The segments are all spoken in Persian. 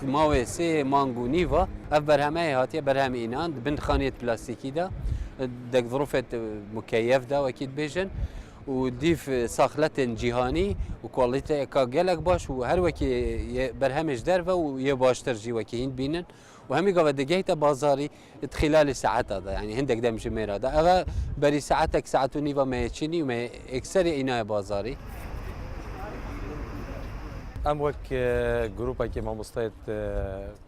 ماوی سه مانگو نیوا اف برهمه هاتیه برهم اینان بند خانیت پلاستیکی دا دك ظروفة مكيف دا واكيد بيجن وديف صاخلة جيهاني وكواليتي كاجلك باش وهر وكي برهمش درفه ويباشتر جي وكي هند بينن وهمي قبل دقيقة بازاري خلال ساعات هذا يعني هندك دم جمير هذا أغا بري ساعتك ساعة ونيفا ما يتشيني وما اكسري إناء بازاري ام وک گروپی که ما مستعد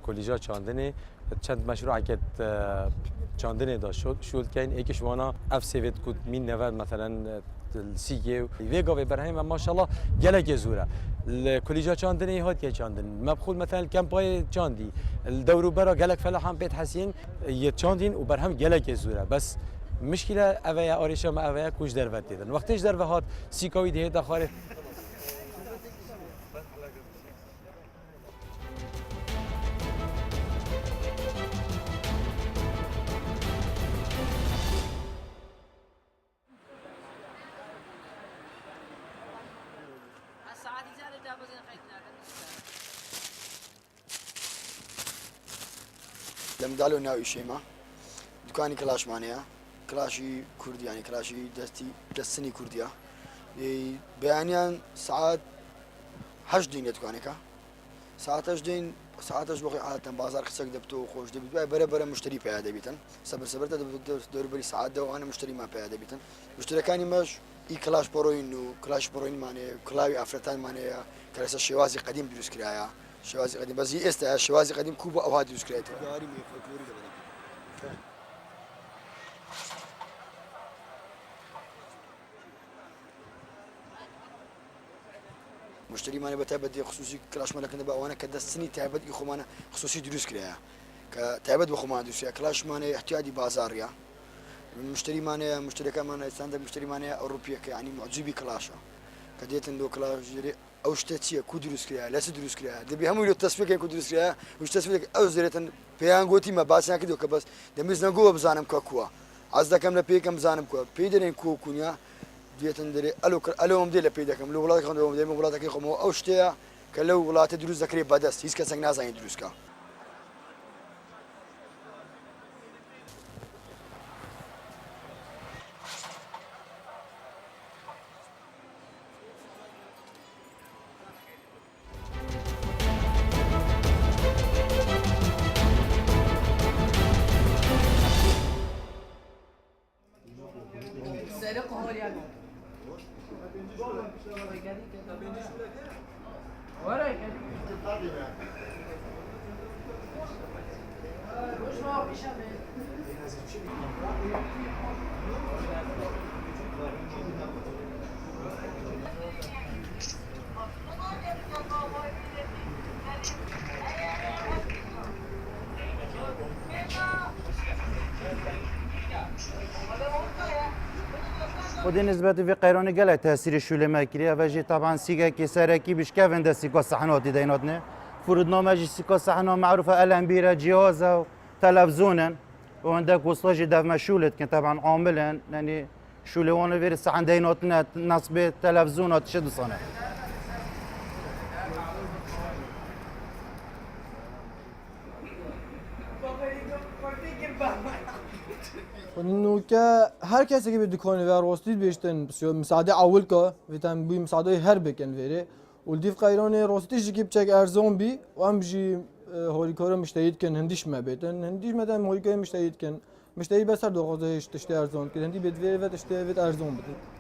کلیجا چاندنی چند مشروع که چاندنی داشت شد که این یکیش وانا اف سیوت کود مین نود مثلا سیگه ویگا و برهم ما شاء الله گله زوره کلیجا چاندنی هات که چاندن مبخول مثلا کمپای چاندی الدورو برا گلک فلاحم بیت حسین یه چاندین و برهم گله زوره بس مشکل اویا آریشا ما اویا کوش دروت دیدن وقتش درو هات سیکاوی ده داخل لم دالو ناوي شيما دكاني كلاش مانيا كلاشي كردي يعني كلاشي دستني كرديا بيانيان ساعات حشدين دكانيكا ساعات حشدين ساعات بقي عادة بازار خسك دبتو خوش دبتو برا مشتري بياده بيتن صبرت دور بري ساعات ده وانا مشتري ما بياده بيتن مشتري كاني مش اي كلاش بروين كلاش بروين ماني كلاوي افرتان ماني كلاس الشوازي قديم دروس كرايا شوازي قديم بس هي استا شوازي قديم كوبا او هادي سكريت داري مي فولكلوري ده مشتري ماني بتعبد خصوصي كلاش مالك بقى وانا كده السنه تعبد يخو مانا خصوصي دروس كرايا كتعبد بخو ما دروس كلاش ماني احتياجي بازار يا مشتري ماني مشتري كمان ستاندرد مشتري ماني اوروبيه يعني معجبي كلاشا كديت عنده كلاش او شتاتيه كودروس كريا لا سدروس كريا دبي هم يلو تصفيق كودروس كريا وش تصفيق او زريتن بيان غوتي ما باسا كدو كبس دمز نغو بزانم كوكوا عزدا كم لبيكم بزانم كو بيدرين كوكونيا ديتن دري الو مدي لبيدكم لو ولاد كانوا مدي ولاد كي خمو او شتيا كلو ولاد دروس ذكري بدس هيس كسن نازين دروس كا ودي نسبة في قيروني قال تأثير الشولة ماكرية فجي طبعا سيجا كسركي بشكافن دا سيكو صحنات ديناتنا فرضنا ماجي سيكو صحنة معروفة الأنبيرة جهازا تلفزونا وعندك وصلاجي داف مشولت كان طبعا عاملا يعني شولة وانا فير الصحن ديناتنا نصب تلفزونات شد صنع انه هر کسی که به دکان و راستید بیشتن مساعده اول که ویتام بی مساعده هر بکن ویره ولدیف قیران راستیش که بچک ارزان بی و هم بجی هوریکارا مشتهید کن هندیش ما بیتن هندیش مدام هوریکای مشتهید کن مشتهی بسر دو غازش تشته ارزان که هندی بدوی و تشته ویت ارزان بده